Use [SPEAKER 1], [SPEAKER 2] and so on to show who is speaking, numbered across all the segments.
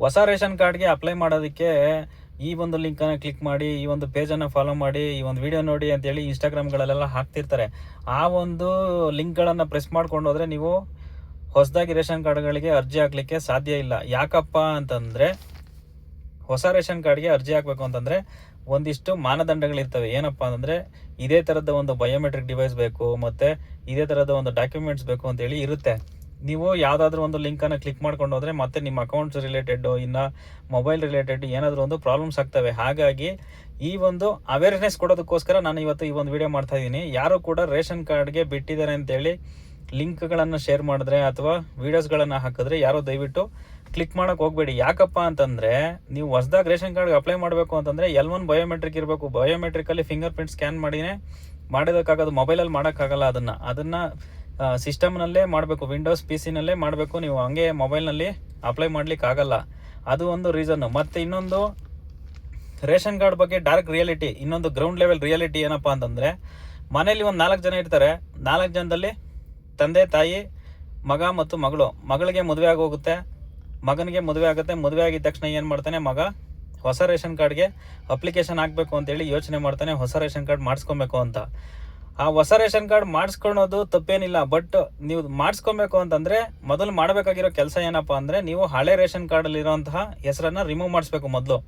[SPEAKER 1] ಹೊಸ ರೇಷನ್ ಕಾರ್ಡ್ಗೆ ಅಪ್ಲೈ ಮಾಡೋದಕ್ಕೆ ಈ ಒಂದು ಲಿಂಕನ್ನು ಕ್ಲಿಕ್ ಮಾಡಿ, ಈ ಒಂದು ಪೇಜನ್ನು ಫಾಲೋ ಮಾಡಿ, ಈ ಒಂದು ವಿಡಿಯೋ ನೋಡಿ ಅಂತೇಳಿ ಇನ್ಸ್ಟಾಗ್ರಾಮ್ಗಳಲ್ಲೆಲ್ಲ ಹಾಕ್ತಿರ್ತಾರೆ. ಆ ಒಂದು ಲಿಂಕ್ಗಳನ್ನು ಪ್ರೆಸ್ ಮಾಡ್ಕೊಂಡು ಹೋದರೆ ನೀವು ಹೊಸದಾಗಿ ರೇಷನ್ ಕಾರ್ಡ್ಗಳಿಗೆ ಅರ್ಜಿ ಹಾಕಲಿಕ್ಕೆ ಸಾಧ್ಯ ಇಲ್ಲ. ಯಾಕಪ್ಪ ಅಂತಂದರೆ, ಹೊಸ ರೇಷನ್ ಕಾರ್ಡ್ಗೆ ಅರ್ಜಿ ಹಾಕಬೇಕು ಅಂತಂದರೆ ಒಂದಿಷ್ಟು ಮಾನದಂಡಗಳಿರ್ತವೆ. ಏನಪ್ಪ ಅಂತಂದರೆ, ಇದೇ ಥರದ ಒಂದು ಬಯೋಮೆಟ್ರಿಕ್ ಡಿವೈಸ್ ಬೇಕು, ಮತ್ತು ಇದೇ ಥರದ ಒಂದು ಡಾಕ್ಯುಮೆಂಟ್ಸ್ ಬೇಕು ಅಂತೇಳಿ ಇರುತ್ತೆ. ನೀವು ಯಾವುದಾದ್ರೂ ಒಂದು ಲಿಂಕನ್ನು ಕ್ಲಿಕ್ ಮಾಡ್ಕೊಂಡು ಹೋದರೆ ಮತ್ತೆ ನಿಮ್ಮ ಅಕೌಂಟ್ಸ್ ರಿಲೇಟೆಡ್ಡು, ಇನ್ನು ಮೊಬೈಲ್ ರಿಲೇಟೆಡ್ ಏನಾದರೂ ಒಂದು ಪ್ರಾಬ್ಲಮ್ಸ್ ಆಗ್ತವೆ. ಹಾಗಾಗಿ ಈ ಒಂದು ಅವೇರ್ನೆಸ್ ಕೊಡೋದಕ್ಕೋಸ್ಕರ ನಾನು ಇವತ್ತು ಈ ಒಂದು ವಿಡಿಯೋ ಮಾಡ್ತಾ ಇದ್ದೀನಿ. ಯಾರು ಕೂಡ ರೇಷನ್ ಕಾರ್ಡ್ಗೆ ಬಿಟ್ಟಿದ್ದಾರೆ ಅಂತೇಳಿ ಲಿಂಕ್ಗಳನ್ನು ಶೇರ್ ಮಾಡಿದ್ರೆ ಅಥವಾ ವೀಡಿಯೋಸ್ಗಳನ್ನು ಹಾಕಿದ್ರೆ ಯಾರೋ ದಯವಿಟ್ಟು ಕ್ಲಿಕ್ ಮಾಡೋಕೆ ಹೋಗಬೇಡಿ. ಯಾಕಪ್ಪ ಅಂತಂದರೆ, ನೀವು ಹೊಸದಾಗಿ ರೇಷನ್ ಕಾರ್ಡ್ಗೆ ಅಪ್ಲೈ ಮಾಡಬೇಕು ಅಂತಂದರೆ L1 ಬಯೋಮೆಟ್ರಿಕ್ ಇರಬೇಕು. ಬಯೋಮೆಟ್ರಿಕಲ್ಲಿ ಫಿಂಗರ್ ಪ್ರಿಂಟ್ ಸ್ಕ್ಯಾನ್ ಮಾಡಿನೇ ಮಾಡೋದಕ್ಕಾಗೋದು. ಮೊಬೈಲಲ್ಲಿ ಮಾಡೋಕ್ಕಾಗಲ್ಲ. ಅದನ್ನು ಸಿಸ್ಟಮ್ನಲ್ಲೇ ಮಾಡಬೇಕು, ವಿಂಡೋಸ್ PC-ನಲ್ಲೇ ಮಾಡಬೇಕು. ನೀವು ಹಂಗೆ ಮೊಬೈಲ್ನಲ್ಲಿ ಅಪ್ಲೈ ಮಾಡ್ಲಿಕ್ಕೆ ಆಗಲ್ಲ. ಅದು ಒಂದು ರೀಸನ್ನು. ಮತ್ತು ಇನ್ನೊಂದು, ರೇಷನ್ ಕಾರ್ಡ್ ಬಗ್ಗೆ ಡಾರ್ಕ್ ರಿಯಾಲಿಟಿ, ಇನ್ನೊಂದು ಗ್ರೌಂಡ್ ಲೆವೆಲ್ ರಿಯಾಲಿಟಿ ಏನಪ್ಪ ಅಂತಂದರೆ, ಮನೇಲಿ ಒಂದು 4 ಜನ ಇರ್ತಾರೆ. 4 ಜನದಲ್ಲಿ ತಂದೆ, ತಾಯಿ, ಮಗ ಮತ್ತು ಮಗಳು. ಮಗಳಿಗೆ ಮದುವೆ ಆಗೋಗುತ್ತೆ, ಮಗನಿಗೆ ಮದುವೆ ಆಗುತ್ತೆ. ಮದುವೆ ಆಗಿದ ತಕ್ಷಣ ಏನು ಮಾಡ್ತಾನೆ ಮಗ, ಹೊಸ ರೇಷನ್ ಕಾರ್ಡ್ಗೆ ಅಪ್ಲಿಕೇಶನ್ ಹಾಕಬೇಕು ಅಂತೇಳಿ ಯೋಚನೆ ಮಾಡ್ತಾನೆ, ಹೊಸ ರೇಷನ್ ಕಾರ್ಡ್ ಮಾಡಿಸ್ಕೊಬೇಕು ಅಂತ. ಆ ಹೊಸ ರೇಷನ್ ಕಾರ್ಡ್ ಮಾಡಿಸ್ಕೊಳೋದು ತಪ್ಪೇನಿಲ್ಲ. ಬಟ್ ನೀವು ಮಾಡಿಸ್ಕೊಬೇಕು ಅಂತಂದರೆ ಮೊದಲು ಮಾಡಬೇಕಾಗಿರೋ ಕೆಲಸ ಏನಪ್ಪ ಅಂದರೆ, ನೀವು ಹಳೆ ರೇಷನ್ ಕಾರ್ಡಲ್ಲಿರೋಂತಹ ಹೆಸರನ್ನು ರಿಮೂವ್ ಮಾಡಿಸ್ಬೇಕು ಮೊದಲು.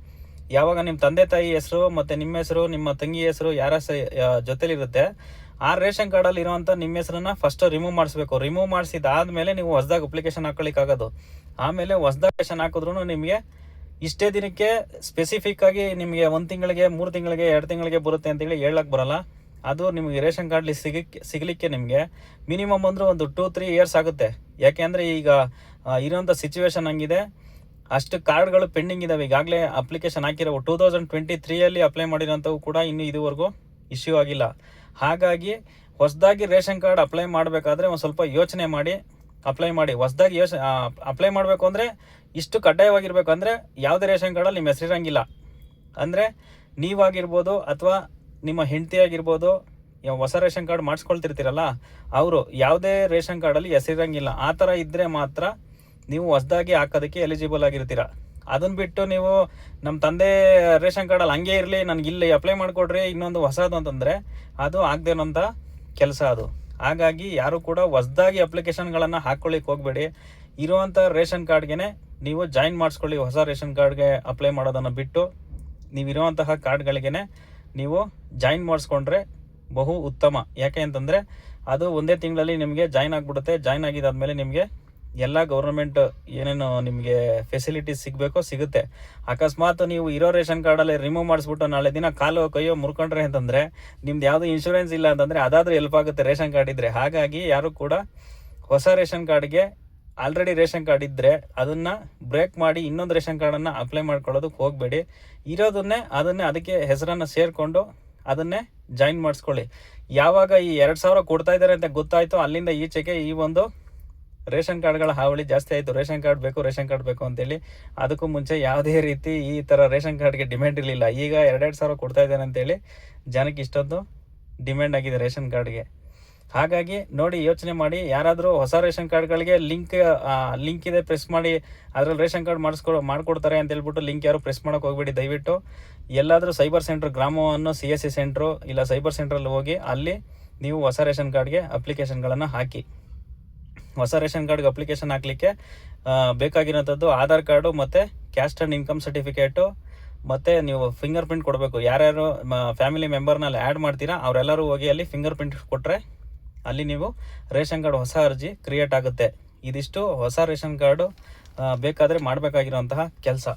[SPEAKER 1] ಯಾವಾಗ ನಿಮ್ಮ ತಂದೆ ತಾಯಿ ಹೆಸರು ಮತ್ತು ನಿಮ್ಮ ಹೆಸರು, ನಿಮ್ಮ ತಂಗಿ ಹೆಸರು ಯಾರ ಜೊತೆಲಿರುತ್ತೆ, ಆ ರೇಷನ್ ಕಾರ್ಡಲ್ಲಿ ಇರೋವಂಥ ನಿಮ್ಮ ಹೆಸರನ್ನು ಫಸ್ಟ್ ರಿಮೂವ್ ಮಾಡಿಸ್ಬೇಕು. ರಿಮೂವ್ ಮಾಡಿಸಿದಾದ್ಮೇಲೆ ನೀವು ಹೊಸದಾಗಿ ಅಪ್ಲಿಕೇಶನ್ ಹಾಕೊಳ್ಳಿಕ್ಕಾಗೋದು. ಆಮೇಲೆ ಹೊಸದಾಗಿ ರೇಷನ್ ಹಾಕಿದ್ರೂ ನಿಮಗೆ ಇಷ್ಟೇ ದಿನಕ್ಕೆ ಸ್ಪೆಸಿಫಿಕ್ ಆಗಿ ನಿಮಗೆ 1 ತಿಂಗಳಿಗೆ, 3 ತಿಂಗಳಿಗೆ, 2 ತಿಂಗಳಿಗೆ ಬರುತ್ತೆ ಅಂತೇಳಿ ಹೇಳಕ್ಕೆ ಬರೋಲ್ಲ. ಅದು ನಿಮಗೆ ರೇಷನ್ ಕಾರ್ಡ್ಲಿ ಸಿಗಲಿಕ್ಕೆ ನಿಮಗೆ ಮಿನಿಮಮ್ ಅಂದರೂ ಒಂದು 2-3 ಇಯರ್ಸ್ ಆಗುತ್ತೆ. ಯಾಕೆಂದರೆ ಈಗ ಇರೋಂಥ ಸಿಚುವೇಶನ್ ಹಂಗಿದೆ. ಅಷ್ಟು ಕಾರ್ಡ್ಗಳು ಪೆಂಡಿಂಗ್ ಇದ್ದಾವೆ. ಈಗಾಗಲೇ ಅಪ್ಲಿಕೇಶನ್ ಹಾಕಿರೋ 2023 ಅಪ್ಲೈ ಮಾಡಿರೋಂಥವು ಕೂಡ ಇನ್ನೂ ಇದುವರೆಗೂ ಇಶ್ಯೂ ಆಗಿಲ್ಲ. ಹಾಗಾಗಿ ಹೊಸದಾಗಿ ರೇಷನ್ ಕಾರ್ಡ್ ಅಪ್ಲೈ ಮಾಡಬೇಕಾದ್ರೆ ಒಂದು ಸ್ವಲ್ಪ ಯೋಚನೆ ಮಾಡಿ ಅಪ್ಲೈ ಮಾಡಿ. ಹೊಸದಾಗಿ ಅಪ್ಲೈ ಮಾಡಬೇಕು ಅಂದರೆ ಇಷ್ಟು ಕಡ್ಡಾಯವಾಗಿರಬೇಕು. ಅಂದರೆ ಯಾವುದೇ ರೇಷನ್ ಕಾರ್ಡಲ್ಲಿ ನಿಮ್ಮ ಹೆಸರಿರಂಗಿಲ್ಲ. ಅಂದರೆ ನೀವಾಗಿರ್ಬೋದು ಅಥವಾ ನಿಮ್ಮ ಹೆಂಡತಿ ಆಗಿರ್ಬೋದು, ಹೊಸ ರೇಷನ್ ಕಾರ್ಡ್ ಮಾಡಿಸ್ಕೊಳ್ತಿರ್ತೀರಲ್ಲ, ಅವರು ಯಾವುದೇ ರೇಷನ್ ಕಾರ್ಡಲ್ಲಿ ಹೆಸರಿರಂಗಿಲ್ಲ. ಆ ಥರ ಇದ್ದರೆ ಮಾತ್ರ ನೀವು ಹೊಸದಾಗಿ ಹಾಕೋದಕ್ಕೆ ಎಲಿಜಿಬಲ್ ಆಗಿರ್ತೀರ. ಅದನ್ನು ಬಿಟ್ಟು ನೀವು ನಮ್ಮ ತಂದೆ ರೇಷನ್ ಕಾರ್ಡಲ್ಲಿ ಹಂಗೆ ಇರಲಿ, ನನಗೆ ಇಲ್ಲಿ ಅಪ್ಲೈ ಮಾಡಿಕೊಡ್ರಿ ಇನ್ನೊಂದು ಹೊಸದು ಅಂತಂದರೆ ಅದು ಆಗದೇನಂಥ ಕೆಲಸ ಅದು. ಹಾಗಾಗಿ ಯಾರು ಕೂಡ ಹೊಸದಾಗಿ ಅಪ್ಲಿಕೇಶನ್ಗಳನ್ನು ಹಾಕ್ಕೊಳ್ಳಿಕ್ಕೆ ಹೋಗಬೇಡಿ. ಇರುವಂಥ ರೇಷನ್ ಕಾರ್ಡ್ಗೆ ನೀವು ಜಾಯಿನ್ ಮಾಡಿಸ್ಕೊಳ್ಳಿ. ಹೊಸ ರೇಷನ್ ಕಾರ್ಡ್ಗೆ ಅಪ್ಲೈ ಮಾಡೋದನ್ನು ಬಿಟ್ಟು ನೀವಿರುವಂತಹ ಕಾರ್ಡ್ಗಳಿಗೆ ನೀವು ಜಾಯಿನ್ ಮಾಡಿಸ್ಕೊಂಡ್ರೆ ಬಹು ಉತ್ತಮ. ಯಾಕೆ ಅಂತಂದರೆ ಅದು ಒಂದೇ ತಿಂಗಳಲ್ಲಿ ನಿಮಗೆ ಜಾಯಿನ್ ಆಗಿಬಿಡುತ್ತೆ. ಜಾಯಿನ್ ಆಗಿದ್ದಾದಮೇಲೆ ನಿಮಗೆ ಎಲ್ಲ ಗೌರ್ಮೆಂಟ್ ಏನೇನು ನಿಮಗೆ ಫೆಸಿಲಿಟೀಸ್ ಸಿಗಬೇಕೋ ಸಿಗುತ್ತೆ. ಅಕಸ್ಮಾತ್ ನೀವು ಇರೋ ರೇಷನ್ ಕಾರ್ಡಲ್ಲಿ ರಿಮೂವ್ ಮಾಡಿಸ್ಬಿಟ್ಟು ನಾಳೆ ದಿನ ಕಾಲು ಕೈಯೋ ಮುರ್ಕೊಂಡ್ರೆ ಅಂತಂದರೆ ನಿಮ್ದು ಯಾವುದೂ ಇನ್ಶೂರೆನ್ಸ್ ಇಲ್ಲ ಅಂತಂದರೆ ಅದಾದರೂ ಹೆಲ್ಪ್ ಆಗುತ್ತೆ ರೇಷನ್ ಕಾರ್ಡ್ ಇದ್ದರೆ. ಹಾಗಾಗಿ ಯಾರು ಕೂಡ ಹೊಸ ರೇಷನ್ ಕಾರ್ಡ್ಗೆ ಆಲ್ರೆಡಿ ರೇಷನ್ ಕಾರ್ಡ್ ಇದ್ದರೆ ಅದನ್ನು ಬ್ರೇಕ್ ಮಾಡಿ ಇನ್ನೊಂದು ರೇಷನ್ ಕಾರ್ಡನ್ನು ಅಪ್ಲೈ ಮಾಡ್ಕೊಳ್ಳೋದಕ್ಕೆ ಹೋಗಬೇಡಿ. ಇರೋದನ್ನೇ ಅದಕ್ಕೆ ಹೆಸರನ್ನು ಸೇರಿಕೊಂಡು ಅದನ್ನೇ ಜಾಯಿನ್ ಮಾಡಿಸ್ಕೊಳ್ಳಿ. ಯಾವಾಗ ಈ 2,000 ಕೊಡ್ತಾ ಇದ್ದಾರೆ ಅಂತ ಗೊತ್ತಾಯಿತು, ಅಲ್ಲಿಂದ ಈಚೆಗೆ ಈ ಒಂದು ರೇಷನ್ ಕಾರ್ಡ್ಗಳ ಹಾವಳಿ ಜಾಸ್ತಿ ಆಯಿತು. ರೇಷನ್ ಕಾರ್ಡ್ ಬೇಕು ಅಂತೇಳಿ. ಅದಕ್ಕೂ ಮುಂಚೆ ಯಾವುದೇ ರೀತಿ ಈ ಥರ ರೇಷನ್ ಕಾರ್ಡ್ಗೆ ಡಿಮ್ಯಾಂಡ್ ಇರಲಿಲ್ಲ. ಈಗ 2,000 ಕೊಡ್ತಾ ಇದ್ದಾರೆ ಅಂತೇಳಿ ಜನಕ್ಕೆ ಇಷ್ಟೊಂದು ಡಿಮ್ಯಾಂಡ್ ಆಗಿದೆ ರೇಷನ್ ಕಾರ್ಡ್ಗೆ. ಹಾಗಾಗಿ ನೋಡಿ, ಯೋಚನೆ ಮಾಡಿ. ಯಾರಾದರೂ ಹೊಸ ರೇಷನ್ ಕಾರ್ಡ್ಗಳಿಗೆ ಲಿಂಕ್ ಇದೆ, ಪ್ರೆಸ್ ಮಾಡಿ ಅದರಲ್ಲಿ ರೇಷನ್ ಕಾರ್ಡ್ ಮಾಡಿಕೊಡ್ತಾರೆ ಅಂತ ಹೇಳ್ಬಿಟ್ಟು ಲಿಂಕ್ ಯಾರು ಪ್ರೆಸ್ ಮಾಡೋಕೆ ಹೋಗಬೇಡಿ ದಯವಿಟ್ಟು. ಎಲ್ಲಾದರೂ ಸೈಬರ್ ಸೆಂಟ್ರ್, ಗ್ರಾಮವನ್ನು CSC ಸೆಂಟ್ರು ಇಲ್ಲ ಸೈಬರ್ ಸೆಂಟ್ರಲ್ಲಿ ಹೋಗಿ ಅಲ್ಲಿ ನೀವು ಹೊಸ ರೇಷನ್ ಕಾರ್ಡ್ಗೆ ಅಪ್ಲಿಕೇಶನ್ಗಳನ್ನು ಹಾಕಿ. ಹೊಸ ರೇಷನ್ ಕಾರ್ಡ್ಗೆ ಅಪ್ಲಿಕೇಶನ್ ಹಾಕಲಿಕ್ಕೆ ಬೇಕಾಗಿರೋಂಥದ್ದು ಆಧಾರ್ ಕಾರ್ಡು ಮತ್ತು ಕ್ಯಾಸ್ಟ್ ಆ್ಯಂಡ್ ಇನ್ಕಮ್ ಸರ್ಟಿಫಿಕೇಟು, ಮತ್ತು ನೀವು ಫಿಂಗರ್ ಪ್ರಿಂಟ್ ಕೊಡಬೇಕು. ಯಾರ್ಯಾರು ಫ್ಯಾಮಿಲಿ ಮೆಂಬರ್ನಲ್ಲಿ ಆ್ಯಡ್ ಮಾಡ್ತೀರಾ ಅವರೆಲ್ಲರೂ ಹೋಗಿ ಅಲ್ಲಿ ಫಿಂಗರ್ ಪ್ರಿಂಟ್ ಕೊಟ್ಟರೆ ಅಲ್ಲಿ ನೀವು ರೇಷನ್ ಕಾರ್ಡ್ ಹೊಸ ಅರ್ಜಿ ಕ್ರಿಯೇಟ್ ಆಗುತ್ತೆ. ಇದಿಷ್ಟು ಹೊಸ ರೇಷನ್ ಕಾರ್ಡು ಬೇಕಾದರೆ ಮಾಡಬೇಕಾಗಿರೋಂತಹ ಕೆಲಸ.